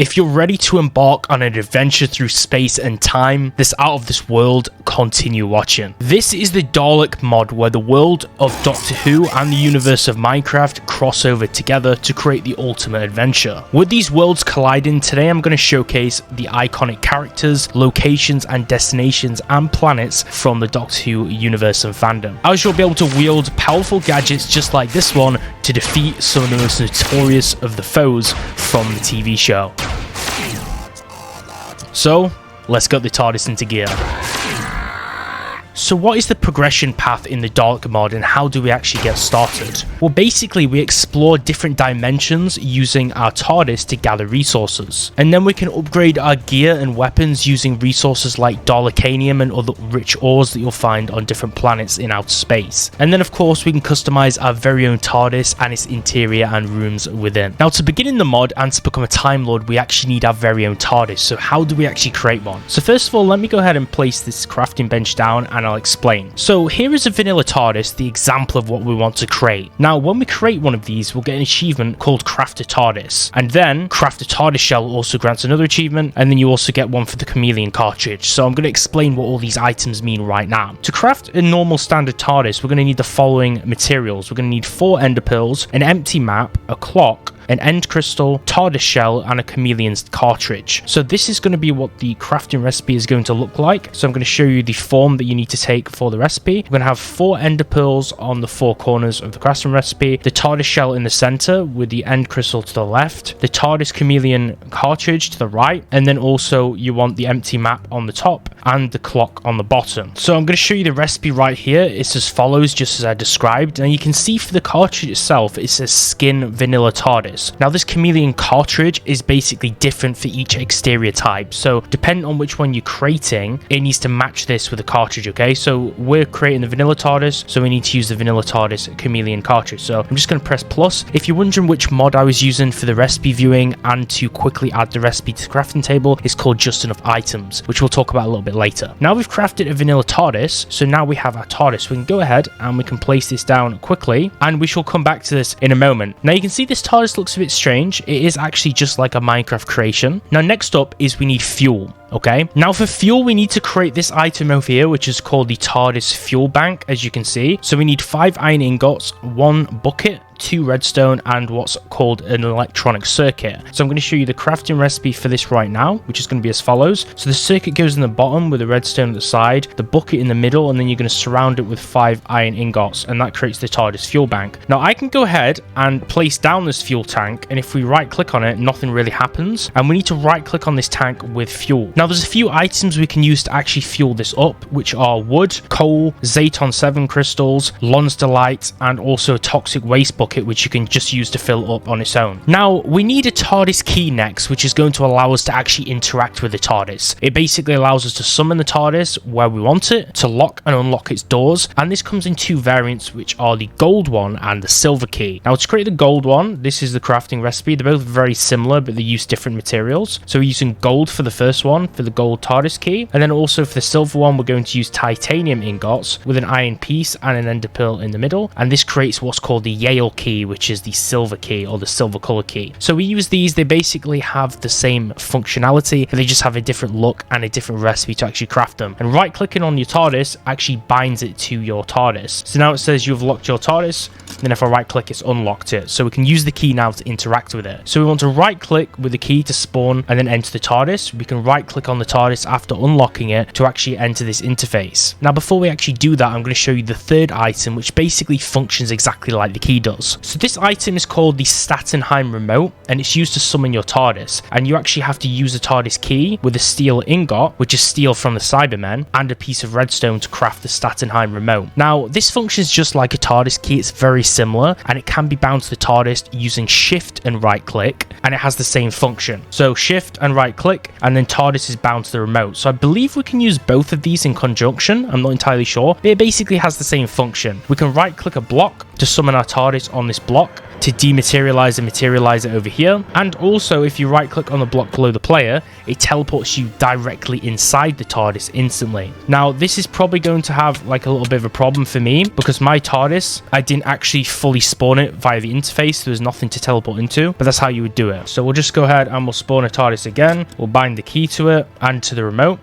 If you're ready to embark on an adventure through space and time that's out of this world, continue watching. This is the Dalek mod, where the world of Doctor Who and the universe of Minecraft cross over together to create the ultimate adventure. With these worlds colliding, today I'm going to showcase the iconic characters, locations and destinations and planets from the Doctor Who universe and fandom, as you'll be able to wield powerful gadgets just like this one to defeat some of the most notorious of the foes from the TV show. So, let's get the TARDIS into gear. So what is the progression path in the Dalek mod and how do we actually get started? Well, basically we explore different dimensions using our TARDIS to gather resources. And then we can upgrade our gear and weapons using resources like Dalekanium and other rich ores that you'll find on different planets in outer space. And then of course we can customize our very own TARDIS and its interior and rooms within. Now to begin in the mod and to become a Time Lord, we actually need our very own TARDIS. So how do we actually create one? So first of all, let me go ahead and place this crafting bench down and I'll explain. So here is a vanilla TARDIS, the example of what we want to create. Now when we create one of these, we'll get an achievement called Craft a TARDIS, and then Craft a TARDIS shell also grants another achievement, and then you also get one for the chameleon cartridge. So I'm going to explain what all these items mean right now. To craft a normal standard TARDIS, we're going to need the following materials. We're going to need 4 ender pearls, an empty map, a clock, an end crystal, TARDIS shell, and a chameleon's cartridge. So this is going to be what the crafting recipe is going to look like. So I'm going to show you the form that you need to take for the recipe. We're going to have 4 ender pearls on the 4 corners of the crafting recipe, the TARDIS shell in the center with the end crystal to the left, the TARDIS chameleon cartridge to the right, and then also you want the empty map on the top and the clock on the bottom. So I'm going to show you the recipe right here. It's as follows, just as I described. And you can see for the cartridge itself, it says skin vanilla TARDIS. Now this chameleon cartridge is basically different for each exterior type. So depending on which one you're creating, it needs to match this with the cartridge, okay? So we're creating the vanilla TARDIS, so we need to use the vanilla TARDIS chameleon cartridge. So I'm just going to press plus. If you're wondering which mod I was using for the recipe viewing and to quickly add the recipe to the crafting table, it's called Just Enough Items, which we'll talk about a little bit later. Now we've crafted a vanilla TARDIS, so now we have our TARDIS. We can go ahead and we can place this down quickly, and we shall come back to this in a moment. Now you can see this TARDIS looks a bit strange. It is actually just like a Minecraft creation. Now next up is we need fuel. Okay, now for fuel we need to create this item over here, which is called the TARDIS fuel bank, as you can see. So we need 5 iron ingots, 1 bucket, 2 redstone, and what's called an electronic circuit. So I'm going to show you the crafting recipe for this right now, which is going to be as follows. So the circuit goes in the bottom with the redstone at the side, the bucket in the middle, and then you're going to surround it with 5 iron ingots, and that creates the TARDIS fuel bank. Now I can go ahead and place down this fuel tank, and if we right click on it, nothing really happens, and we need to right click on this tank with fuel. Now there's a few items we can use to actually fuel this up, which are wood, coal, Zaton 7 crystals, Lon's Delight, and also a toxic waste bucket, which you can just use to fill up on its own. Now we need a TARDIS key next, which is going to allow us to actually interact with the TARDIS. It basically allows us to summon the TARDIS where we want it, to lock and unlock its doors, and this comes in 2 variants, which are the gold one and the silver key. Now to create the gold one, this is the crafting recipe. They're both very similar, but they use different materials. So we're using gold for the first one, for the gold TARDIS key, and then also for the silver one we're going to use titanium ingots with an iron piece and an ender pearl in the middle, and this creates what's called the Yale key, which is the silver key or the silver color key. So we use these. They basically have the same functionality, but they just have a different look and a different recipe to actually craft them. And right clicking on your TARDIS actually binds it to your TARDIS. So now it says you've locked your TARDIS, then if I right click, it's unlocked it. So we can use the key now to interact with it. So we want to right click with the key to spawn and then enter the TARDIS. We can right click on the TARDIS after unlocking it to actually enter this interface. Now before we actually do that, I'm going to show you the third item, which basically functions exactly like the key does. So this item is called the Statenheim remote, and it's used to summon your TARDIS, and you actually have to use the TARDIS key with a steel ingot, which is steel from the Cybermen, and a piece of redstone to craft the Statenheim remote. Now this functions just like a TARDIS key. It's very similar, and it can be bound to the TARDIS using shift and right click, and it has the same function. So shift and right click, and then TARDIS is bound to the remote. So I believe we can use both of these in conjunction. I'm not entirely sure, but it basically has the same function. We can right click a block to summon our TARDIS on this block to dematerialize and materialize it over here. And also, if you right click on the block below the player, it teleports you directly inside the TARDIS instantly. Now, this is probably going to have like a little bit of a problem for me because my TARDIS, I didn't actually fully spawn it via the interface. There was nothing to teleport into, but that's how you would do it. So we'll just go ahead and we'll spawn a TARDIS again. We'll bind the key to it and to the remote.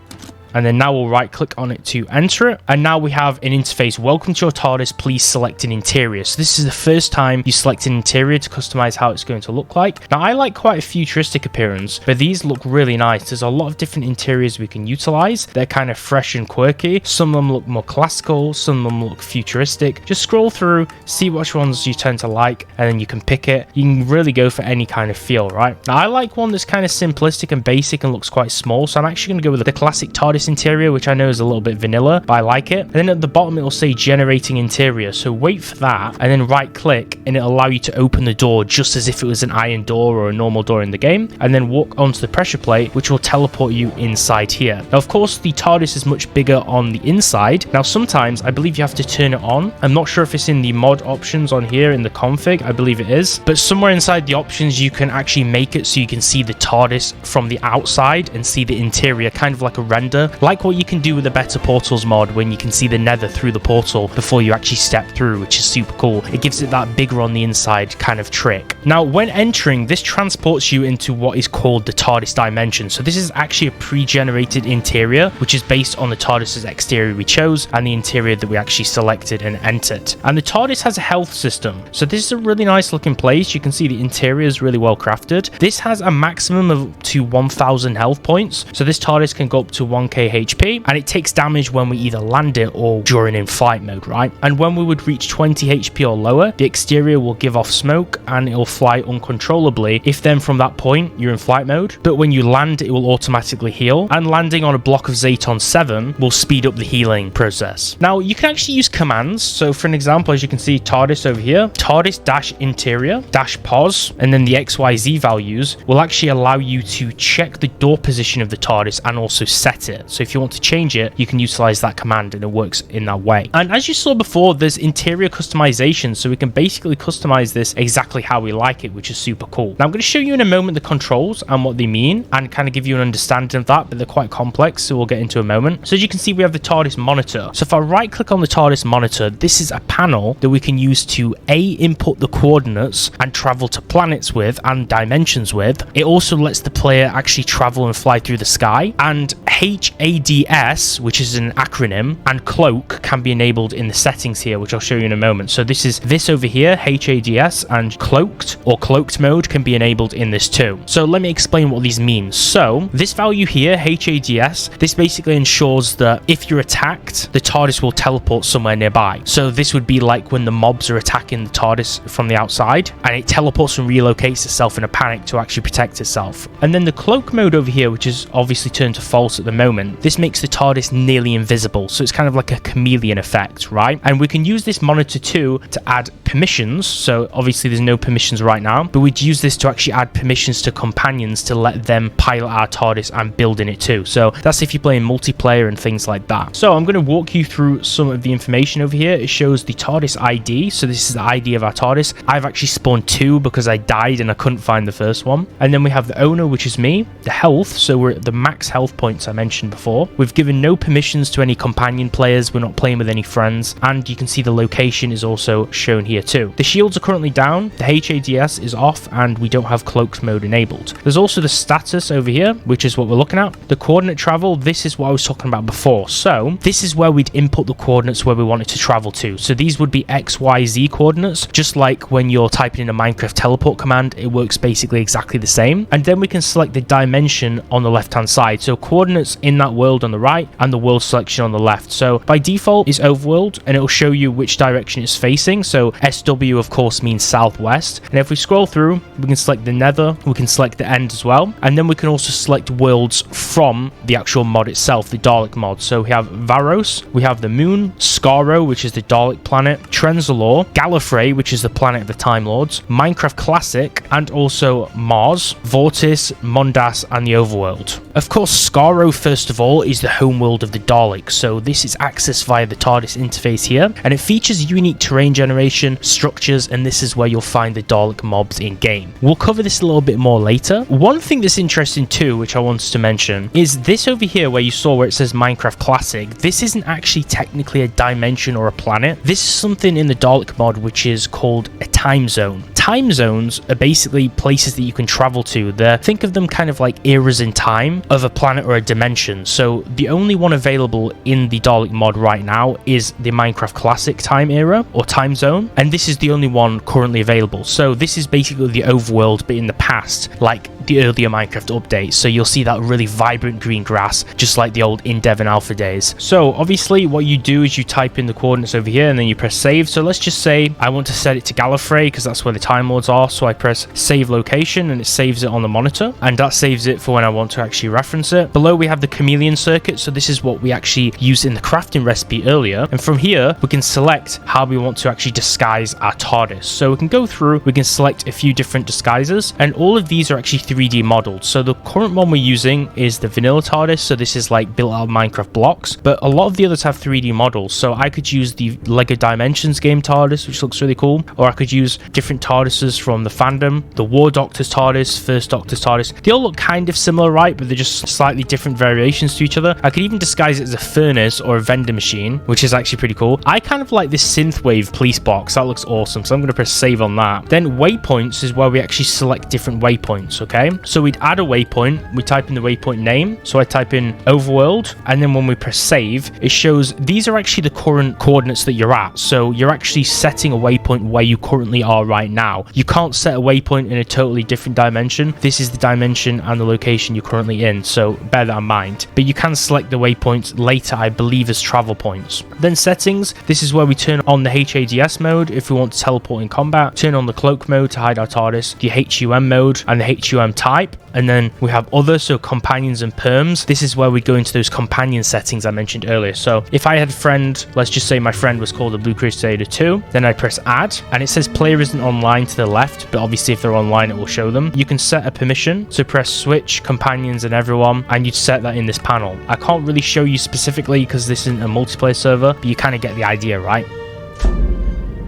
And then now we'll right click on it to enter it. And now we have an interface. Welcome to your TARDIS. Please select an interior. So this is the first time you select an interior to customize how it's going to look like. Now I like quite a futuristic appearance, but these look really nice. There's a lot of different interiors we can utilize. They're kind of fresh and quirky. Some of them look more classical. Some of them look futuristic. Just scroll through, see which ones you tend to like, and then you can pick it. You can really go for any kind of feel, right? Now I like one that's kind of simplistic and basic and looks quite small. So I'm actually going to go with the classic TARDIS interior, which I know is a little bit vanilla, but I like it. And then at the bottom it will say generating interior, so wait for that and then right click and it'll allow you to open the door just as if it was an iron door or a normal door in the game, and then walk onto the pressure plate, which will teleport you inside here. Now of course the TARDIS is much bigger on the inside. Now sometimes I believe you have to turn it on. I'm not sure if it's in the mod options on here in the config. I believe it is, but somewhere inside the options you can actually make it so you can see the TARDIS from the outside and see the interior, kind of like a render, like what you can do with the Better Portals mod when you can see the nether through the portal before you actually step through, which is super cool. It gives it that bigger on the inside kind of trick. Now when entering, this transports you into what is called the TARDIS dimension. So this is actually a pre-generated interior which is based on the TARDIS's exterior we chose and the interior that we actually selected and entered. And the TARDIS has a health system, so this is a really nice looking place. You can see the interior is really well crafted. This has a maximum of up to 1000 health points, so this TARDIS can go up to 1k HP, and it takes damage when we either land it or during in flight mode, right? And when we would reach 20 HP or lower, the exterior will give off smoke and it'll fly uncontrollably if then from that point you're in flight mode. But when you land, it will automatically heal, and landing on a block of Zaton 7 will speed up the healing process. Now you can actually use commands. So for an example, as you can see, TARDIS over here, TARDIS dash interior dash pause, and then the XYZ values will actually allow you to check the door position of the TARDIS and also set it. So if you want to change it, you can utilize that command and it works in that way. And as you saw before, there's interior customization, so we can basically customize this exactly how we like it, which is super cool. Now I'm going to show you in a moment the controls and what they mean and kind of give you an understanding of that, but they're quite complex, so we'll get into a moment. So as you can see, we have the TARDIS monitor. So if I right click on the TARDIS monitor, this is a panel that we can use to input the coordinates and travel to planets with and dimensions with. It also lets the player actually travel and fly through the sky, and HADS, which is an acronym, and cloak can be enabled in the settings here, which I'll show you in a moment. So this over here, HADS, and cloaked or cloaked mode can be enabled in this too. So let me explain what these mean. So this value here, HADS, this basically ensures that if you're attacked, the TARDIS will teleport somewhere nearby. So this would be like when the mobs are attacking the TARDIS from the outside, and it teleports and relocates itself in a panic to actually protect itself. And then the cloak mode over here, which is obviously turned to false at the moment, this makes the TARDIS nearly invisible, so it's kind of like a chameleon effect, right? And we can use this monitor too to add permissions. So obviously there's no permissions right now, but we'd use this to actually add permissions to companions to let them pilot our TARDIS and build in it too. So that's if you're playing multiplayer and things like that. So I'm going to walk you through some of the information over here. It shows the TARDIS ID, so this is the ID of our TARDIS. I've actually spawned 2 because I died and I couldn't find the first one. And then we have the owner, which is me, the health, so we're at the max health points I mentioned before. We've given no permissions to any companion players, we're not playing with any friends, and you can see the location is also shown here too. The shields are currently down, the HADS is off, and we don't have cloaked mode enabled. There's also the status over here, which is what we're looking at. The coordinate travel, this is what I was talking about before. So this is where we'd input the coordinates where we want it to travel to. So these would be XYZ coordinates, just like when you're typing in a Minecraft teleport command, it works basically exactly the same. And then we can select the dimension on the left hand side, so coordinates in that world on the right and the world selection on the left. So by default is overworld, and it'll show you which direction it's facing. So SW of course means southwest, and if we scroll through, we can select the nether, we can select the end as well, and then we can also select worlds from the actual mod itself, the Dalek mod. So we have Varos, we have the moon, Skaro, which is the Dalek planet, Trenzalore, Gallifrey, which is the planet of the Time Lords, Minecraft Classic, and also Mars, Vortex, Mondas, and the overworld. Of course, Skaro first first of all is the homeworld of the Daleks. So this is accessed via the TARDIS interface here, and it features unique terrain generation, structures, and this is where you'll find the Dalek mobs in game. We'll cover this a little bit more later. One thing that's interesting too, which I wanted to mention, is this over here where you saw where it says Minecraft Classic. This isn't actually technically a dimension or a planet. This is something in the Dalek mod which is called a time zone. Time zones are basically places that you can travel to. Think of them kind of like eras in time of a planet or a dimension. So the only one available in the Dalek mod right now is the Minecraft Classic time era or time zone, and this is the only one currently available. So this is basically the overworld but in the past, like the earlier Minecraft updates. So you'll see that really vibrant green grass, just like the old in-dev and alpha days. So obviously what you do is you type in the coordinates over here and then you press save. So let's just say I want to set it to Gallifrey because that's where the Time Lords are. So I press save location and it saves it on the monitor, and that saves it for when I want to actually reference it. Below we have the chameleon circuit. So this is what we actually used in the crafting recipe earlier, and from here we can select how we want to actually disguise our TARDIS. So we can go through, we can select a few different disguises, and all of these are actually 3D modeled. So the current one we're using is the vanilla TARDIS, so this is like built out of Minecraft blocks, but a lot of the others have 3D models. So I could use the Lego Dimensions game TARDIS, which looks really cool, or I could use different TARDISes from the fandom, the War Doctor's TARDIS, First Doctor's TARDIS. They all look kind of similar, right, but they're just slightly different variations to each other. I could even disguise it as a furnace or a vending machine, which is actually pretty cool. I kind of like this synthwave police box. That looks awesome, so I'm going to press save on that. Then waypoints is where we actually select different waypoints, okay? So we'd add a waypoint, we type in the waypoint name, so I type in overworld, and then when we press save, it shows these are actually the current coordinates that you're at. So you're actually setting a waypoint where you currently are right now. You can't set a waypoint in a totally different dimension. This is the dimension and the location you're currently in, so bear that in mind. But you can select the waypoints later, I believe, as travel points. Then settings, this is where we turn on the HADS mode if we want to teleport in combat, turn on the cloak mode to hide our TARDIS, the HUM mode and the HUM type, and then we have other, so companions and perms. This is where we go into those companion settings I mentioned earlier. So if I had a friend, let's just say my friend was called the Blue Crusader 2, then I press add, and it says player isn't online to the left, but obviously if they're online it will show them. You can set a permission, so press switch companions and everyone, and you'd set that in this panel. I can't really show you specifically because this isn't a multiplayer server, but you kind of get the idea, right?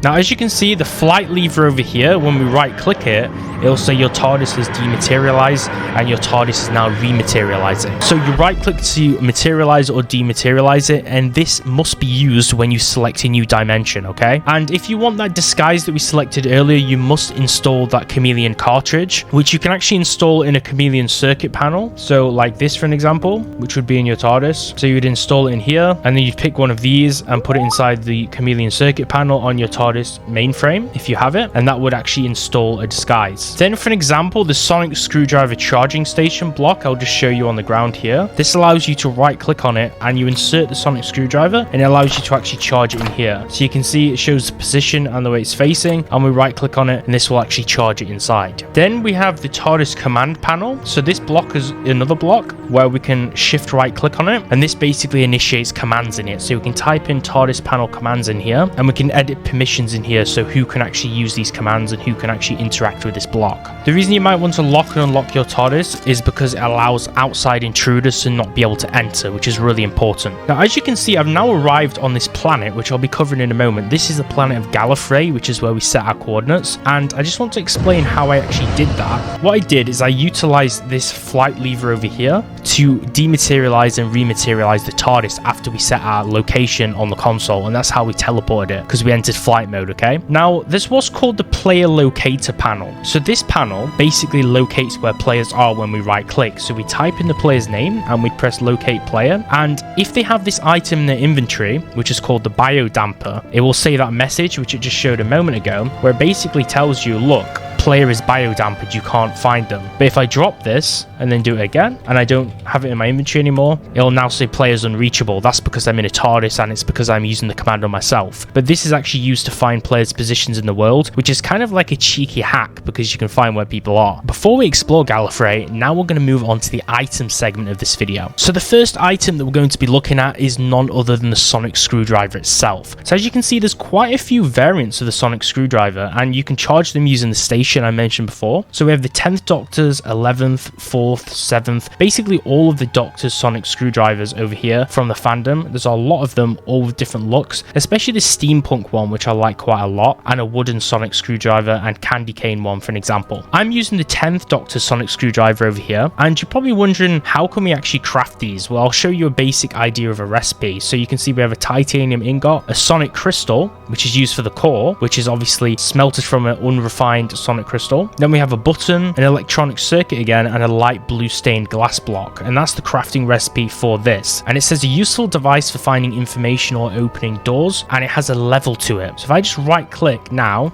Now, as you can see, the flight lever over here, when we right click it, it'll say your TARDIS has dematerialized and your TARDIS is now rematerializing. So you right click to materialize or dematerialize it, and this must be used when you select a new dimension, okay? And if you want that disguise that we selected earlier, you must install that chameleon cartridge, which you can actually install in a chameleon circuit panel. So like this, for an example, which would be in your TARDIS. So you would install it in here, and then you'd pick one of these and put it inside the chameleon circuit panel on your TARDIS mainframe if you have it, and that would actually install a disguise. Then for an example, the sonic screwdriver charging station block, I'll just show you on the ground here. This allows you to right click on it and you insert the sonic screwdriver, and it allows you to actually charge it in here. So you can see it shows the position and the way it's facing, and we right click on it and this will actually charge it inside. Then we have the TARDIS command panel. So this block is another block where we can shift right click on it, and this basically initiates commands in it. So we can type in TARDIS panel commands in here, and we can edit permissions in here, so who can actually use these commands and who can actually interact with this block. The reason you might want to lock and unlock your TARDIS is because it allows outside intruders to not be able to enter, which is really important. Now, as you can see, I've now arrived on this planet, which I'll be covering in a moment. This is the planet of Gallifrey, which is where we set our coordinates, and I just want to explain how I actually did that. What I did is I utilized this flight lever over here to dematerialize and rematerialize the TARDIS after we set our location on the console, and that's how we teleported it, because we entered flight mode, okay? Now, there's what's called the player locator panel. So this panel basically locates where players are when we right click. So we type in the player's name and we press locate player, and if they have this item in their inventory, which is called the biodamper, it will say that message which it just showed a moment ago, where it basically tells you, look, player is biodampered, you can't find them. But if I drop this and then do it again, and I don't have it in my inventory anymore, it'll now say players unreachable. That's because I'm in a TARDIS and it's because I'm using the command on myself. But this is actually used to find players' positions in the world, which is kind of like a cheeky hack because you can find where people are. Before we explore Gallifrey, now we're going to move on to the item segment of this video. So the first item that we're going to be looking at is none other than the sonic screwdriver itself. So as you can see, there's quite a few variants of the sonic screwdriver, and you can charge them using the station I mentioned before. So we have the 10th Doctor's, 11th, 4th, 4th, 7th, basically all of the Doctor's sonic screwdrivers over here from the fandom. There's a lot of them, all with different looks, especially the steampunk one, which I like quite a lot, and a wooden sonic screwdriver and candy cane one for an example. I'm using the 10th Doctor's sonic screwdriver over here, and you're probably wondering, how can we actually craft these? Well, I'll show you a basic idea of a recipe. So you can see we have a titanium ingot, a sonic crystal, which is used for the core, which is obviously smelted from an unrefined sonic crystal. Then we have a button, an electronic circuit again, and a light blue stained glass block. And that's the crafting recipe for this. And it says a useful device for finding information or opening doors, and it has a level to it. So if I just right click now,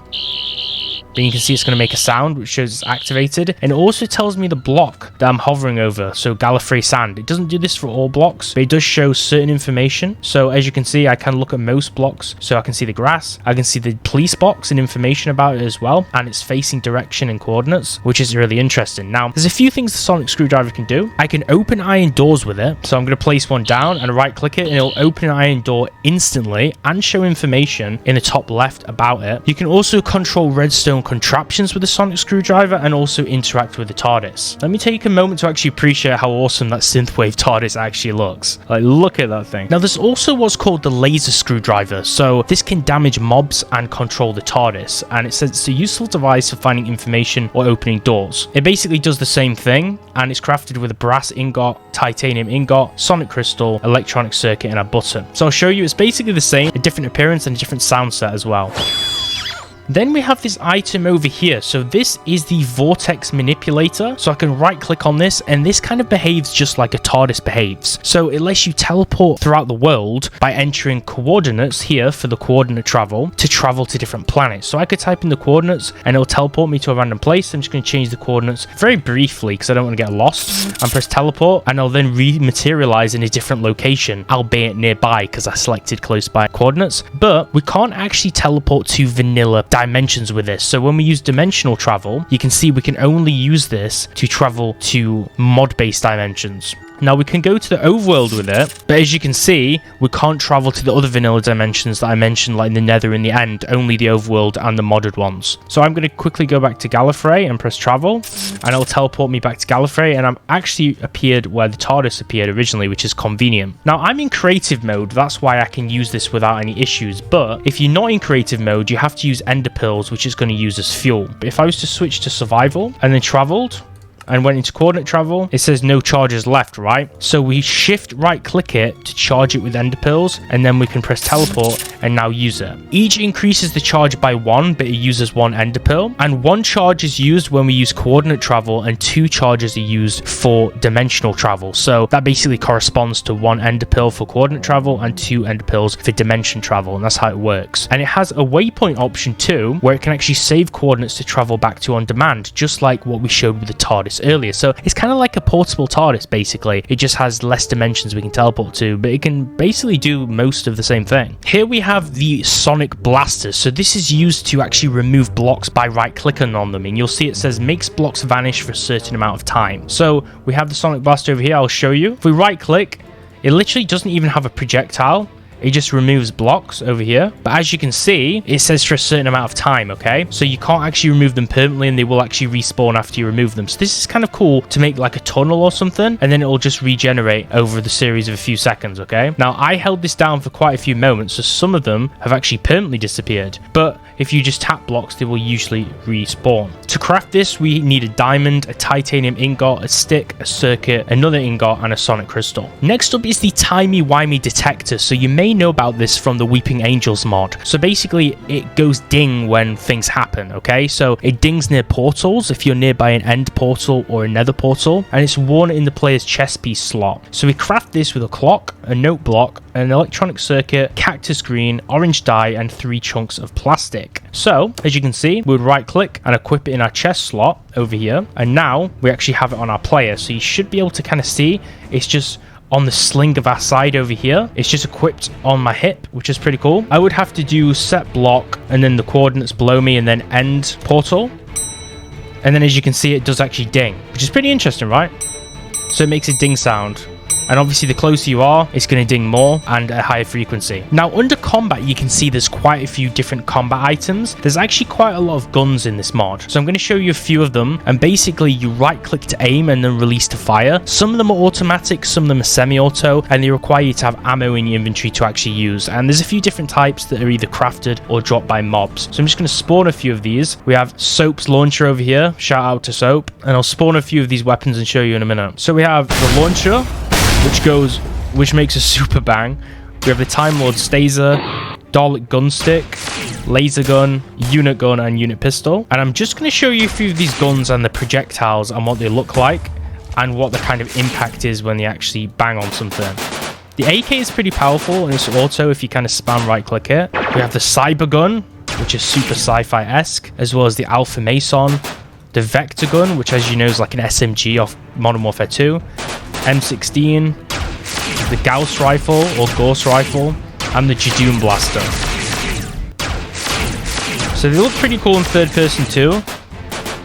then you can see it's going to make a sound which shows it's activated, and it also tells me the block that I'm hovering over, so Gallifrey sand. It doesn't do this for all blocks, but it does show certain information. So as you can see, I can look at most blocks, so I can see the grass, I can see the police box and information about it as well, and its facing direction and coordinates, which is really interesting. Now there's a few things the sonic screwdriver can do. I can open iron doors with it, so I'm going to place one down and right click it, and it'll open an iron door instantly and show information in the top left about it. You can also control redstone contraptions with the sonic screwdriver and also interact with the TARDIS. Let me take a moment to actually appreciate how awesome that synthwave TARDIS actually looks. Like, look at that thing. Now there's also what's called the laser screwdriver, so this can damage mobs and control the TARDIS, and it says it's a useful device for finding information or opening doors. It basically does the same thing, and it's crafted with a brass ingot, titanium ingot, sonic crystal, electronic circuit, and a button. So I'll show you, it's basically the same, a different appearance and a different sound set as well. Then we have this item over here. So this is the Vortex Manipulator. So I can right click on this, and this kind of behaves just like a TARDIS behaves. So it lets you teleport throughout the world by entering coordinates here for the coordinate travel to travel to different planets. So I could type in the coordinates and it'll teleport me to a random place. I'm just going to change the coordinates very briefly because I don't want to get lost, and press teleport, and I'll then rematerialize in a different location, albeit nearby because I selected close by coordinates. But we can't actually teleport to vanilla dimensions with this. So when we use dimensional travel, you can see we can only use this to travel to mod-based dimensions. Now we can go to the overworld with it, but as you can see, we can't travel to the other vanilla dimensions that I mentioned, like the Nether in the end, only the overworld and the modded ones. So I'm going to quickly go back to Gallifrey and press travel, and it'll teleport me back to Gallifrey, and I'm actually appeared where the TARDIS appeared originally, which is convenient. Now I'm in creative mode, that's why I can use this without any issues, but if you're not in creative mode, you have to use ender pills, which is going to use as fuel. But if I was to switch to survival and then traveled and went into coordinate travel, it says no charges left, right? So we shift right click it to charge it with ender pills, and then we can press teleport and now use it. Each increases the charge by 1, but it uses 1 ender pill, and 1 charge is used when we use coordinate travel, and 2 charges are used for dimensional travel. So that basically corresponds to 1 ender pill for coordinate travel and 2 ender pills for dimension travel, and that's how it works. And it has a waypoint option too, where it can actually save coordinates to travel back to on demand, just like what we showed with the TARDIS earlier. So it's kind of like a portable TARDIS basically. It just has less dimensions we can teleport to, but it can basically do most of the same thing. Here we have the sonic blasters. So this is used to actually remove blocks by right clicking on them, and you'll see it says makes blocks vanish for a certain amount of time. So we have the sonic blaster over here. I'll show you. If we right click, it literally doesn't even have a projectile. It just removes blocks over here, but as you can see, it says for a certain amount of time, okay? So you can't actually remove them permanently, and they will actually respawn after you remove them. So this is kind of cool to make like a tunnel or something, and then it will just regenerate over the series of a few seconds, okay? Now I held this down for quite a few moments, so some of them have actually permanently disappeared, but if you just tap blocks, they will usually respawn. To craft this, we need a diamond, a titanium ingot, a stick, a circuit, another ingot, and a sonic crystal. Next up is the timey-wimey detector. So you may know about this from the Weeping Angels mod. So basically, it goes ding when things happen, okay? So it dings near portals if you're nearby an end portal or a nether portal, and it's worn in the player's chest piece slot. So we craft this with a clock, a note block, an electronic circuit, cactus green, orange dye, and 3 chunks of plastic. So as you can see, we would right click and equip it in our chest slot over here, and now we actually have it on our player. So you should be able to kind of see it's just on the sling of our side over here. It's just equipped on my hip, which is pretty cool. I would have to do set block and then the coordinates below me and then end portal, and then as you can see, it does actually ding, which is pretty interesting, right? So it makes a ding sound. And obviously the closer you are, it's going to ding more and at a higher frequency. Now under combat, you can see there's quite a few different combat items. There's actually quite a lot of guns in this mod. So I'm going to show you a few of them. And basically you right click to aim and then release to fire. Some of them are automatic, some of them are semi-auto, and they require you to have ammo in your inventory to actually use. And there's a few different types that are either crafted or dropped by mobs. So I'm just going to spawn a few of these. We have Soap's launcher over here. Shout out to Soap. And I'll spawn a few of these weapons and show you in a minute. So we have the launcher, which makes a super bang. We have the Time Lord Staser, Dalek gunstick, laser gun, unit gun, and unit pistol. And I'm just going to show you a few of these guns and the projectiles and what they look like and what the kind of impact is when they actually bang on something. The AK is pretty powerful and it's auto if you kind of spam right click it. We have the Cyber gun, which is super sci-fi-esque, as well as the Alpha Mason, the Vector gun, which as you know is like an SMG off Modern Warfare 2, M16, the Gauss rifle or Gauss rifle, and the Jadoon blaster. So they look pretty cool in third person too.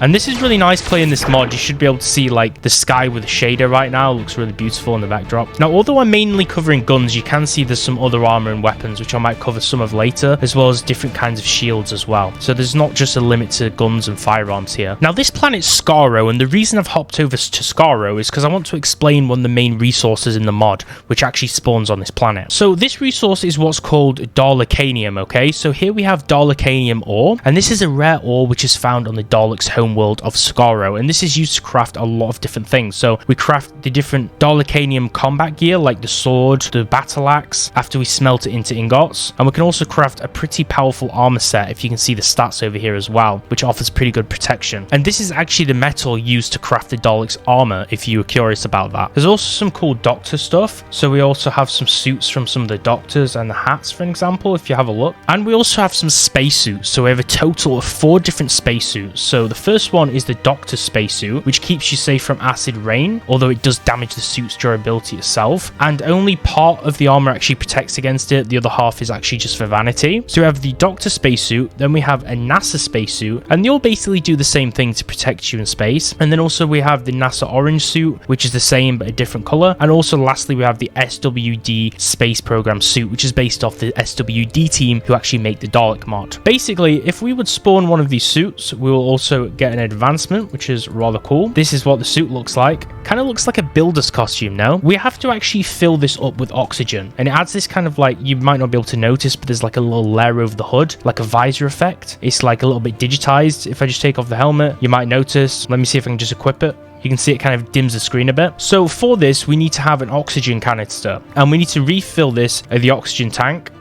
And this is really nice playing this mod. You should be able to see like the sky with a shader right now. It looks really beautiful in the backdrop. Now, although I'm mainly covering guns, you can see there's some other armor and weapons, which I might cover some of later, as well as different kinds of shields as well. So there's not just a limit to guns and firearms here. Now, this planet's Skaro, and the reason I've hopped over to Skaro is because I want to explain one of the main resources in the mod, which actually spawns on this planet. So this resource is what's called Dalekanium, okay? So here we have Dalekanium ore, and this is a rare ore which is found on the Daleks' home world of Skaro, and this is used to craft a lot of different things. So we craft the different Dalekanium combat gear like the sword, the battle axe, after we smelt it into ingots, and we can also craft a pretty powerful armor set, if you can see the stats over here as well, which offers pretty good protection. And this is actually the metal used to craft the Daleks armor, if you were curious about that. There's also some cool doctor stuff, so we also have some suits from some of the doctors and the hats, for example, if you have a look. And we also have some spacesuits, so we have a total of 4 different spacesuits. So the first one is the Doctor spacesuit, which keeps you safe from acid rain, although it does damage the suit's durability itself, and only part of the armor actually protects against it. The other half is actually just for vanity. So we have the Doctor spacesuit, then we have a NASA spacesuit, and they all basically do the same thing to protect you in space. And then also we have the NASA orange suit, which is the same but a different color. And also lastly we have the SWD space program suit, which is based off the SWD team who actually make the Dalek mod. Basically, if we would spawn one of these suits, we will also get an advancement, which is rather cool. This is what the suit looks like. Kind of looks like a builder's costume now. We have to actually fill this up with oxygen, and it adds this kind of like, you might not be able to notice, but there's like a little layer over the hood, like a visor effect. It's like a little bit digitized. If I just take off the helmet, you might notice. Let me see if I can just equip it. You can see it kind of dims the screen a bit. So for this, we need to have an oxygen canister, and we need to refill this at the oxygen tank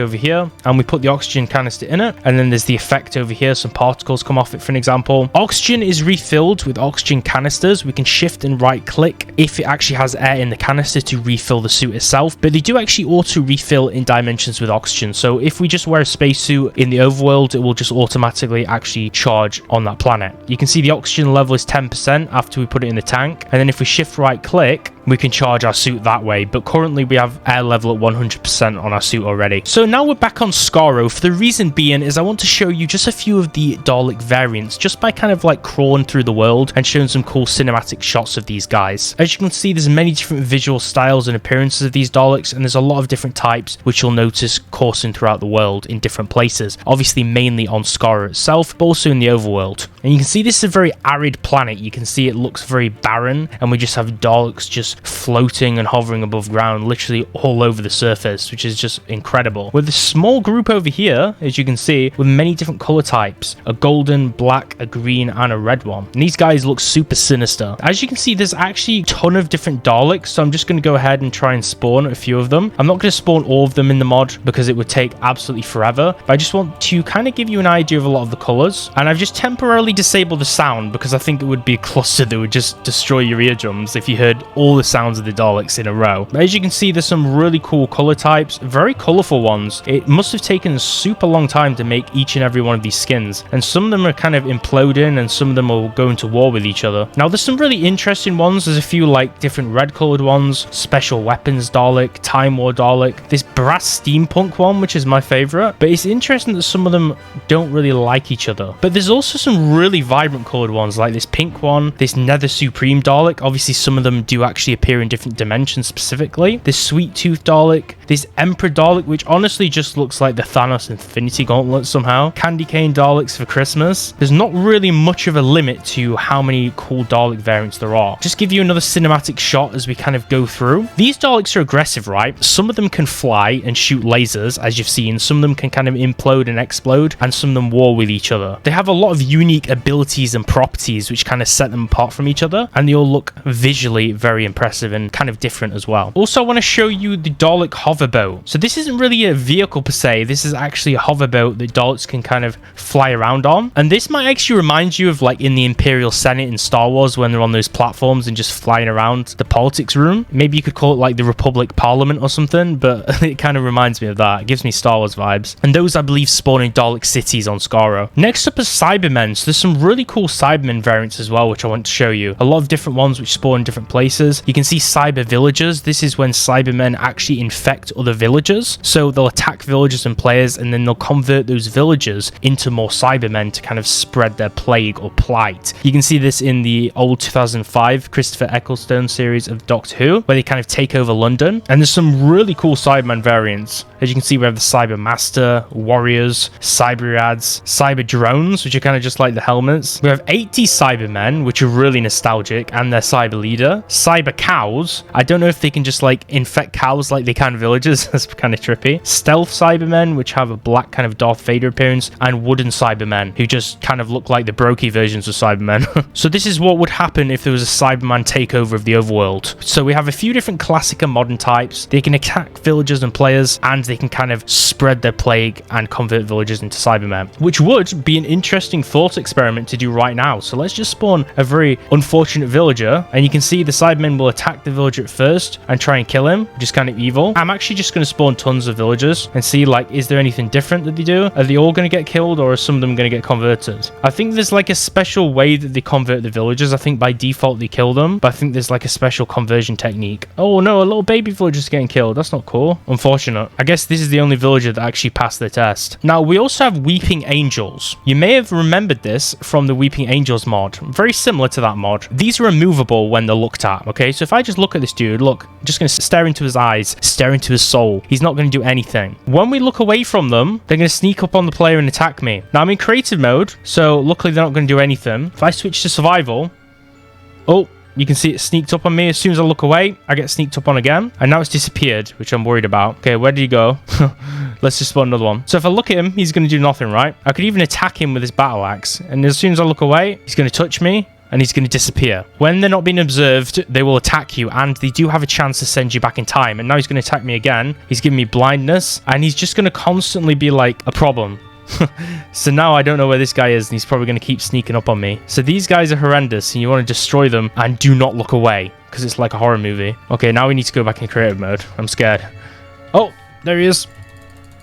over here, and we put the oxygen canister in it, and then there's the effect over here. Some particles come off it, for an example. Oxygen is refilled with oxygen canisters. We can shift and right click if it actually has air in the canister to refill the suit itself, but they do actually auto refill in dimensions with oxygen. So if we just wear a spacesuit in the overworld, it will just automatically actually charge on that planet. You can see the oxygen level is 10% after we put it in the tank, and then if we shift right click, we can charge our suit that way. But currently we have air level at 100% on our suit already. So now we're back on Skaro. For the reason being is I want to show you just a few of the Dalek variants, just by kind of like crawling through the world and showing some cool cinematic shots of these guys. As you can see, there's many different visual styles and appearances of these Daleks, and there's a lot of different types which you'll notice coursing throughout the world in different places. Obviously mainly on Skaro itself, but also in the overworld. And you can see this is a very arid planet. You can see it looks very barren, and we just have Daleks just floating and hovering above ground, literally all over the surface, which is just incredible. With a small group over here, as you can see, with many different color types, a golden, black, a green, and a red one. And these guys look super sinister. As you can see, there's actually a ton of different Daleks, so I'm just going to go ahead and try and spawn a few of them. I'm not going to spawn all of them in the mod because it would take absolutely forever, but I just want to kind of give you an idea of a lot of the colors. And I've just temporarily disabled the sound because I think it would be a cluster that would just destroy your eardrums if you heard all the sounds of the Daleks in a row. But as you can see, there's some really cool color types, very colorful ones. It must have taken a super long time to make each and every one of these skins, and some of them are kind of imploding and some of them will go into war with each other. Now there's some really interesting ones. There's a few like different red colored ones, special weapons Dalek, Time War Dalek, this brass steampunk one, which is my favorite. But it's interesting that some of them don't really like each other. But there's also some really vibrant colored ones like this pink one, this Nether Supreme Dalek. Obviously some of them do actually actually appear in different dimensions specifically. This Sweet Tooth Dalek, this Emperor Dalek, which honestly just looks like the Thanos Infinity Gauntlet somehow. Candy Cane Daleks for Christmas. There's not really much of a limit to how many cool Dalek variants there are. Just give you another cinematic shot as we kind of go through. These Daleks are aggressive, right? Some of them can fly and shoot lasers, as you've seen. Some of them can kind of implode and explode, and some of them war with each other. They have a lot of unique abilities and properties which kind of set them apart from each other, and they all look visually very impressive and kind of different as well. Also, I want to show you the Dalek hoverboat. So this isn't really a vehicle per se. This is actually a hoverboat that Daleks can kind of fly around on, and this might actually remind you of like in the Imperial Senate in Star Wars when they're on those platforms and just flying around the politics room. Maybe you could call it like the Republic Parliament or something, but it kind of reminds me of that. It gives me Star Wars vibes. And those, I believe, spawn in Dalek cities on Skaro. Next up is Cybermen. So there's some really cool Cybermen variants as well, which I want to show you. A lot of different ones which spawn in different places. You can see Cyber Villagers. This is when Cybermen actually infect other villagers. So they'll attack villagers and players, and then they'll convert those villagers into more Cybermen to kind of spread their plague or plight. You can see this in the old 2005 Christopher Ecclestone series of Doctor Who, where they kind of take over London. And there's some really cool Cybermen variants. As you can see, we have the Cyber Master, Warriors, Cyberiads, Cyber Drones, which are kind of just like the helmets. We have 80 Cybermen, which are really nostalgic, and their Cyber Leader. Cyber Cows. I don't know if they can just like infect cows like they can villagers. That's kind of trippy. Stealth Cybermen, which have a black kind of Darth Vader appearance, and Wooden Cybermen, who just kind of look like the brokey versions of Cybermen. So this is what would happen if there was a Cyberman takeover of the overworld. So we have a few different classic and modern types. They can attack villagers and players, and they can kind of spread their plague and convert villagers into Cybermen, which would be an interesting thought experiment to do right now. So let's just spawn a very unfortunate villager, and you can see the Cybermen will attack the villager at first and try and kill him, which is kind of evil. I'm actually just going to spawn tons of villagers and see, like, is there anything different that they do? Are they all going to get killed, or are some of them going to get converted? I think there's like a special way that they convert the villagers. I think by default they kill them, but I think there's like a special conversion technique. Oh no, a little baby villager's getting killed. That's not cool. Unfortunate. I guess this is the only villager that actually passed the test. Now, we also have Weeping Angels. You may have remembered this from the Weeping Angels mod. Very similar to that mod. These are immovable when they're looked at, okay? So if I just look at this dude, look, I'm just going to stare into his eyes, stare into his soul. He's not going to do anything. When we look away from them, they're going to sneak up on the player and attack me. Now, I'm in creative mode, so luckily they're not going to do anything. If I switch to survival, oh, you can see it sneaked up on me. As soon as I look away, I get sneaked up on again. And now it's disappeared, which I'm worried about. Okay, where did he go? Let's just spawn another one. So if I look at him, he's going to do nothing, right? I could even attack him with his battle axe. And as soon as I look away, he's going to touch me, and he's going to disappear. When they're not being observed, they will attack you, and they do have a chance to send you back in time. And now he's going to attack me again. He's giving me blindness, and he's just going to constantly be like a problem. So now I don't know where this guy is, and he's probably going to keep sneaking up on me. So these guys are horrendous, and you want to destroy them, and do not look away, because it's like a horror movie. Okay, now we need to go back in creative mode. I'm scared. Oh, there he is.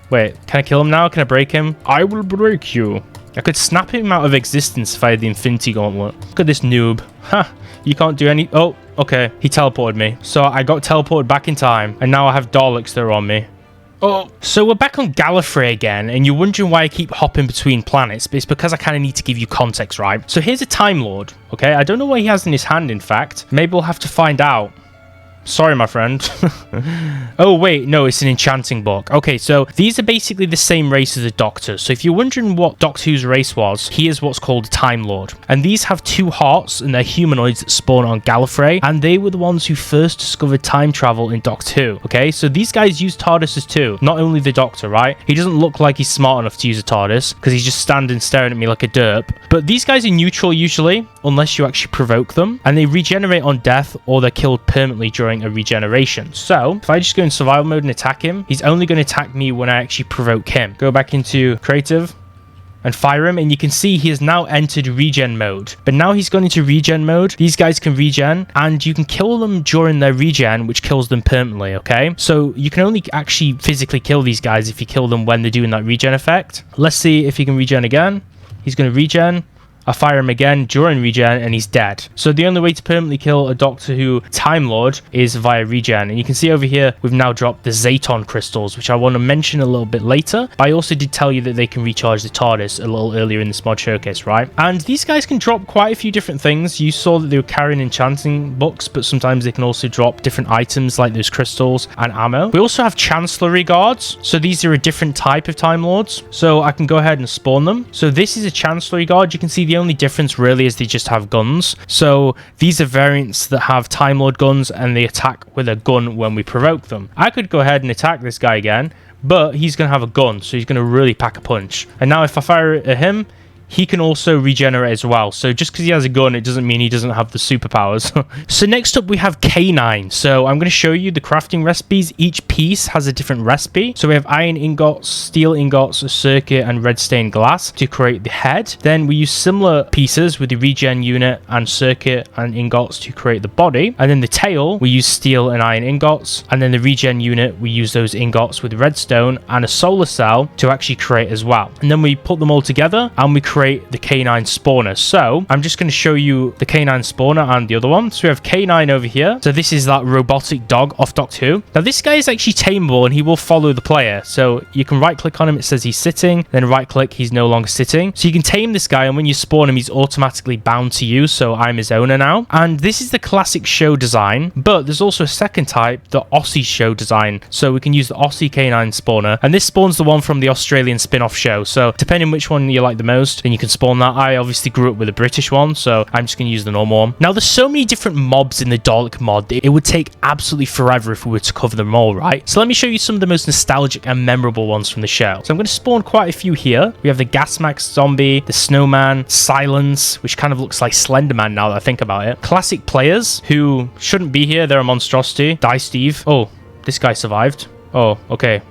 Wait, can I kill him now? Can I break him? I will break you. I could snap him out of existence if I had the Infinity Gauntlet. Look at this noob. Ha! You can't do any... Oh, okay. He teleported me. So I got teleported back in time, and now I have Daleks that are on me. Oh, so we're back on Gallifrey again, and you're wondering why I keep hopping between planets, but it's because I kind of need to give you context, right? So here's a Time Lord, okay? I don't know what he has in his hand, in fact. Maybe we'll have to find out. Sorry, my friend. Oh, wait. No, it's an enchanting book. Okay, so these are basically the same race as the Doctors. So if you're wondering what Doctor Who's race was, he is what's called a Time Lord. And these have two hearts, and they're humanoids that spawn on Gallifrey. And they were the ones who first discovered time travel in Doctor Who. Okay, so these guys use TARDISes too. Not only the Doctor, right? He doesn't look like he's smart enough to use a TARDIS, because he's just standing staring at me like a derp. But these guys are neutral usually, unless you actually provoke them. And they regenerate on death, or they're killed permanently during a regeneration. So if I just go in survival mode and attack him, he's only going to attack me when I actually provoke him. Go back into creative and fire him, and you can see he has now entered regen mode. But now he's gone into regen mode. These guys can regen, and you can kill them during their regen, which kills them permanently, okay? So you can only actually physically kill these guys if you kill them when they're doing that regen effect. Let's see if he can regen again. He's going to regen. I fire him again during regen and he's dead. So the only way to permanently kill a Doctor Who Time Lord is via regen. And you can see over here, we've now dropped the Zaton crystals, which I want to mention a little bit later. I also did tell you that they can recharge the TARDIS a little earlier in this mod showcase, right? And these guys can drop quite a few different things. You saw that they were carrying enchanting books, but sometimes they can also drop different items like those crystals and ammo. We also have Chancellery Guards. So these are a different type of Time Lords. So I can go ahead and spawn them. So this is a Chancellery Guard. You can see the only difference really is they just have guns. So these are variants that have Time Lord guns and they attack with a gun when we provoke them. I could go ahead and attack this guy again, but he's going to have a gun, so he's going to really pack a punch. And now if I fire at him, he can also regenerate as well. So just because he has a gun, it doesn't mean he doesn't have the superpowers. So next up, we have K9. So I'm going to show you the crafting recipes. Each piece has a different recipe. So we have iron ingots, steel ingots, a circuit, and red stained glass to create the head. Then we use similar pieces with the regen unit and circuit and ingots to create the body. And then the tail, we use steel and iron ingots. And then the regen unit, we use those ingots with redstone and a solar cell to actually create as well. And then we put them all together and we create the K9 spawner. So I'm just going to show you the K9 spawner and the other one. So we have K9 over here. So this is that robotic dog off Doctor Who. Now this guy is actually tameable and he will follow the player. So you can right click on him, it says he's sitting, then right click, he's no longer sitting. So you can tame this guy and when you spawn him, he's automatically bound to you. So I'm his owner now. And this is the classic show design, but there's also a second type, the Aussie show design. So we can use the Aussie K9 spawner, and this spawns the one from the Australian spin-off show. So depending which one you like the most, then you can spawn that. I obviously grew up with a British one, so I'm just going to use the normal one. Now, there's so many different mobs in the Dalek mod, it would take absolutely forever if we were to cover them all, right? So let me show you some of the most nostalgic and memorable ones from the show. So I'm going to spawn quite a few here. We have the Gasmax zombie, the Snowman, Silence, which kind of looks like Slenderman now that I think about it. Classic players who shouldn't be here. They're a monstrosity. Die Steve. Oh, this guy survived. Oh, okay.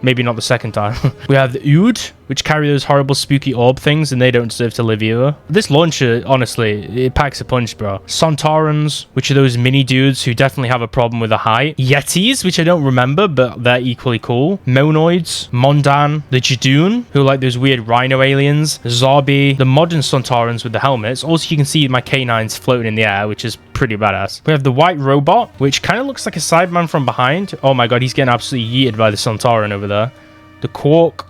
Maybe not the second time. We have the Ood, which carry those horrible spooky orb things, and they don't deserve to live either. This launcher, honestly, it packs a punch, bro. Sontarans, which are those mini dudes who definitely have a problem with the height. Yetis, which I don't remember, but they're equally cool. Monoids, Mondan, the Jadoon, who are like those weird rhino aliens. Zarbi, the modern Sontarans with the helmets. Also, you can see my K9s floating in the air, which is pretty badass. We have the white robot, which kind of looks like a Cyberman from behind. Oh my god, he's getting absolutely yeeted by the Sontaran over there. The Quark,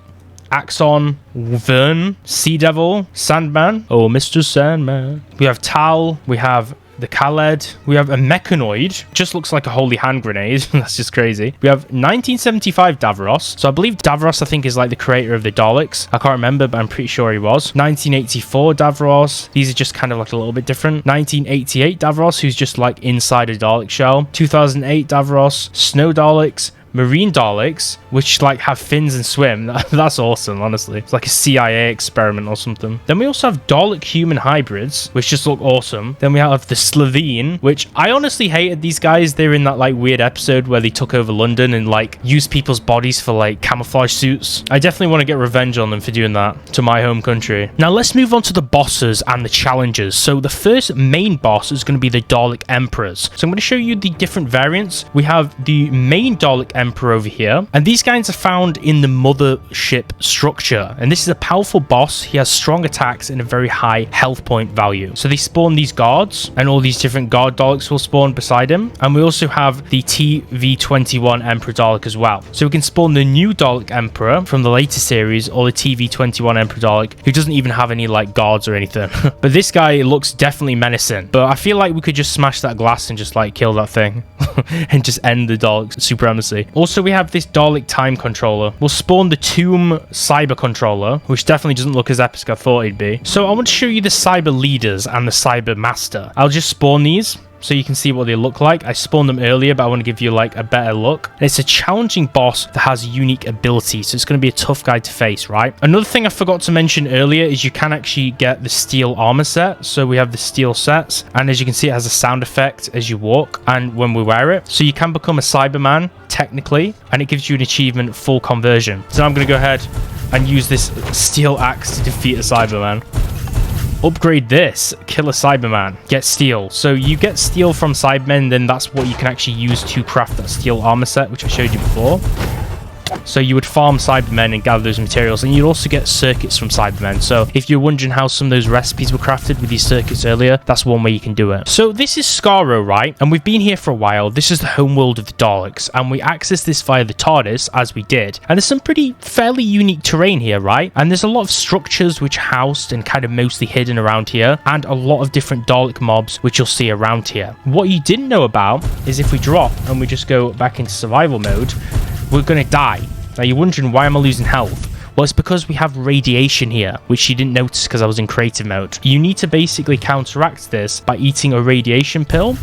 Axon, Vern, Sea Devil, Sandman. Oh, Mr. Sandman. We have Tal. We have the Khaled. We have a Mechanoid. Just looks like a holy hand grenade. That's just crazy. We have 1975 Davros. So I believe Davros, I think, is like the creator of the Daleks. I can't remember, but I'm pretty sure he was. 1984 Davros. These are just kind of like a little bit different. 1988 Davros, who's just like inside a Dalek shell. 2008 Davros. Snow Daleks. Marine Daleks, which like have fins and swim. That's awesome, honestly. It's like a CIA experiment or something. Then we also have Dalek human hybrids, which just look awesome. Then we have the Slovene, which I honestly hated these guys. They're in that like weird episode where they took over London and like used people's bodies for like camouflage suits. I definitely want to get revenge on them for doing that to my home country. Now let's move on to the bosses and the challenges. So the first main boss is going to be the Dalek Emperors. So I'm going to show you the different variants. We have the main Dalek Emperor over here, and these guys are found in the mothership structure, and this is a powerful boss. He has strong attacks and a very high health point value. So they spawn these guards, and all these different guard Daleks will spawn beside him. And we also have the TV21 Emperor Dalek as well. So we can spawn the new Dalek Emperor from the later series, or the TV21 Emperor Dalek, who doesn't even have any like guards or anything. But this guy looks definitely menacing, but I feel like we could just smash that glass and just like kill that thing and just end the Dalek supremacy. Also, we have this Dalek time controller. We'll spawn the Tomb cyber controller, which definitely doesn't look as epic as I thought it'd be. So I want to show you the cyber leaders and the cyber master. I'll just spawn these so you can see what they look like. I spawned them earlier, but I want to give you like a better look. And it's a challenging boss that has unique abilities, so it's going to be a tough guy to face, right? Another thing I forgot to mention earlier is you can actually get the steel armor set. So we have the steel sets, and as you can see, it has a sound effect as you walk and when we wear it. So you can become a Cyberman technically, and it gives you an achievement full conversion. So I'm going to go ahead and use this steel axe to defeat a Cyberman. Upgrade this, kill a Cyberman, get steel. So you get steel from Cybermen, then that's what you can actually use to craft that steel armor set, which I showed you before. So you would farm Cybermen and gather those materials, and you'd also get circuits from Cybermen. So if you're wondering how some of those recipes were crafted with these circuits earlier, that's one way you can do it. So this is Skaro, right? And we've been here for a while. This is the homeworld of the Daleks, and we access this via the TARDIS, as we did. And there's some fairly unique terrain here, right? And there's a lot of structures which are housed and kind of mostly hidden around here, and a lot of different Dalek mobs which you'll see around here. What you didn't know about is if we drop and we just go back into survival mode, we're gonna die. Now you're wondering, why am I losing health? Well, it's because we have radiation here, which you didn't notice because I was in creative mode. You need to basically counteract this by eating a radiation pill.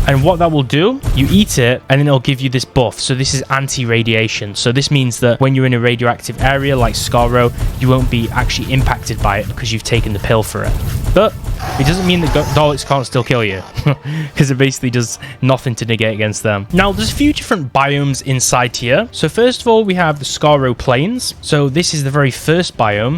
And what that will do, you eat it and then it'll give you this buff. So this is anti-radiation. So this means that when you're in a radioactive area like Skaro, you won't be actually impacted by it because you've taken the pill for it. But it doesn't mean that Daleks can't still kill you, because it basically does nothing to negate against them. Now, there's a few different biomes inside here. So first of all, we have the Skaro Plains. So this is the very first biome.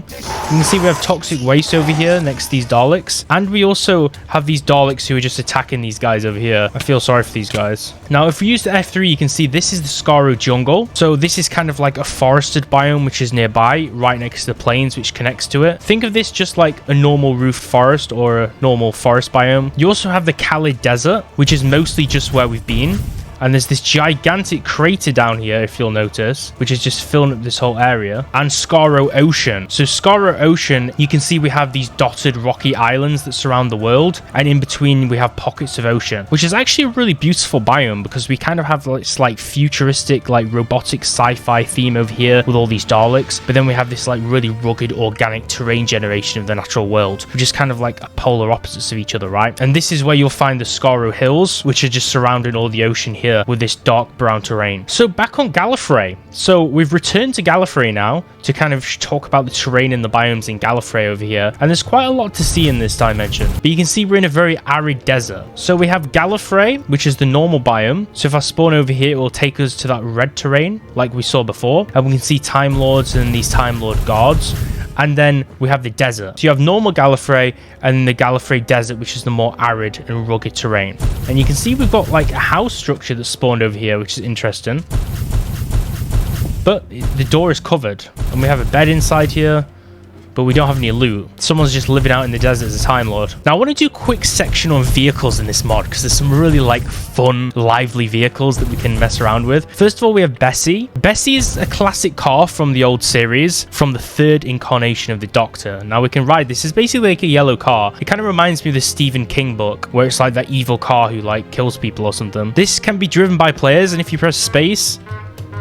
You can see we have toxic waste over here next to these Daleks. And we also have these Daleks who are just attacking these guys over here. I feel sorry for these guys. Now, if we use the F3, you can see this is the Skaro Jungle. So this is kind of like a forested biome, which is nearby, right next to the plains, which connects to it. Think of this just like a normal roofed forest or a normal forest biome. You also have the Khalid Desert, which is mostly just where we've been. And there's this gigantic crater down here, if you'll notice, which is just filling up this whole area. And Skaro Ocean. So Skaro Ocean, you can see we have these dotted rocky islands that surround the world. And in between, we have pockets of ocean, which is actually a really beautiful biome because we kind of have this like futuristic, like robotic sci-fi theme over here with all these Daleks. But then we have this like really rugged organic terrain generation of the natural world, which is kind of like polar opposites of each other, right? And this is where you'll find the Skaro Hills, which are just surrounding all the ocean here with this dark brown terrain. So back on Gallifrey. So we've returned to Gallifrey now to kind of talk about the terrain and the biomes in Gallifrey over here. And there's quite a lot to see in this dimension. But you can see we're in a very arid desert. So we have Gallifrey, which is the normal biome. So if I spawn over here, it will take us to that red terrain like we saw before. And we can see Time Lords and these Time Lord guards. And then we have the desert. So you have normal Gallifrey and then the Gallifrey desert, which is the more arid and rugged terrain. And you can see we've got like a house structure that's spawned over here, which is interesting. But the door is covered and we have a bed inside here, but we don't have any loot. Someone's just living out in the desert as a Time Lord. Now, I want to do a quick section on vehicles in this mod because there's some really like fun, lively vehicles that we can mess around with. First of all, we have Bessie. Bessie is a classic car from the old series, from the third incarnation of the Doctor. Now, we can ride this. It's basically like a yellow car. It kind of reminds me of the Stephen King book where it's like that evil car who like kills people or something. This can be driven by players, and if you press space,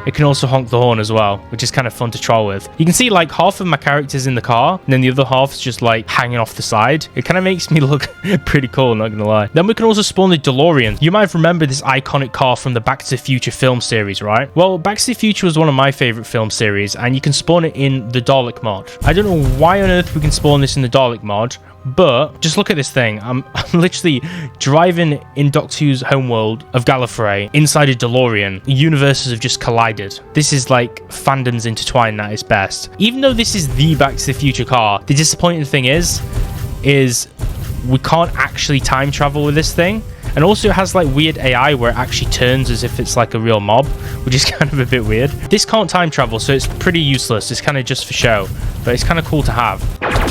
it can also honk the horn as well, which is kind of fun to troll with. You can see like half of my character's in the car, and then the other half's just like hanging off the side. It kind of makes me look pretty cool, not gonna lie. Then we can also spawn the DeLorean. You might have remembered this iconic car from the Back to the Future film series, right? Well, Back to the Future was one of my favorite film series, and you can spawn it in the Dalek mod. I don't know why on earth we can spawn this in the Dalek mod, but just look at this thing. I'm literally driving in Doctor Who's homeworld of Gallifrey inside a DeLorean. Universes have just collided. This is like fandoms intertwined at its best. Even though this is the Back to the Future car, the disappointing thing is we can't actually time travel with this thing. And also it has like weird AI where it actually turns as if it's like a real mob, which is kind of a bit weird. This can't time travel, so it's pretty useless. It's kind of just for show, but it's kind of cool to have.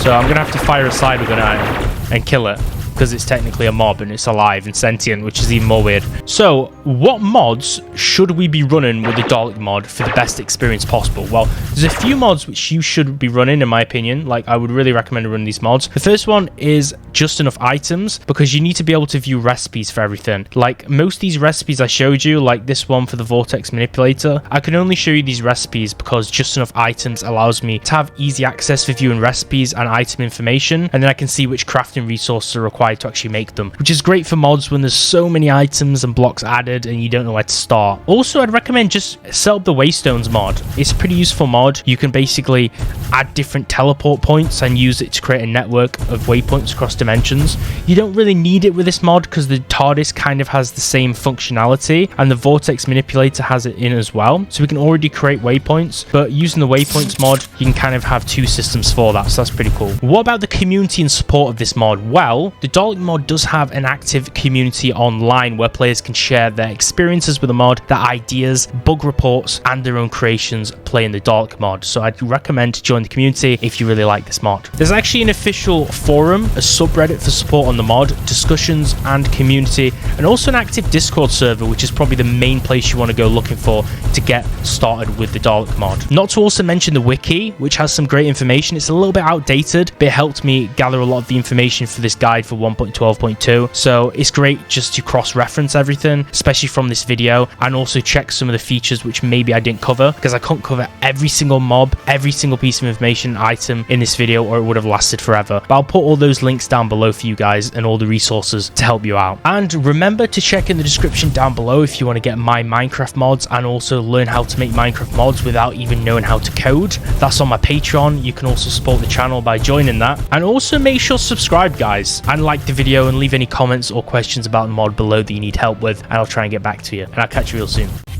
So I'm going to have to fire a cyber gun at it and kill it, because it's technically a mob and it's alive and sentient, which is even more weird. So what mods should we be running with the Dalek mod for the best experience possible? Well, there's a few mods which you should be running, in my opinion. Like, I would really recommend running these mods. The first one is just enough items, because you need to be able to view recipes for everything. Like most of these recipes I showed you, like this one for the Vortex Manipulator, I can only show you these recipes because just enough items allows me to have easy access for viewing recipes and item information, and then I can see which crafting resources are required to actually make them, which is great for mods when there's so many items and blocks added and you don't know where to start. Also, I'd recommend just set up the Waystones mod. It's a pretty useful mod. You can basically add different teleport points and use it to create a network of waypoints across dimensions. You don't really need it with this mod because the TARDIS kind of has the same functionality and the Vortex Manipulator has it in as well, so we can already create waypoints. But using the waypoints mod, you can kind of have two systems for that, so that's pretty cool. What about the community and support of this mod? Well, the Dalek mod does have an active community online where players can share their experiences with the mod, their ideas, bug reports, and their own creations playing the Dalek mod. So I'd recommend to join the community if you really like this mod. There's actually an official forum, a subreddit for support on the mod, discussions and community, and also an active Discord server, which is probably the main place you want to go looking for to get started with the Dalek mod. Not to also mention the wiki, which has some great information. It's a little bit outdated, but it helped me gather a lot of the information for this guide for 1.12.2. So it's great just to cross-reference everything, especially from this video, and also check some of the features which maybe I didn't cover, because I couldn't cover every single mob, every single piece of information item in this video, or it would have lasted forever. But I'll put all those links down below for you guys and all the resources to help you out. And remember to check in the description down below if you want to get my Minecraft mods and also learn how to make Minecraft mods without even knowing how to code. That's on my Patreon. You can also support the channel by joining that. And also make sure to subscribe, guys, and like the video and leave any comments or questions about the mod below that you need help with, and I'll try and get back to you. And I'll catch you real soon.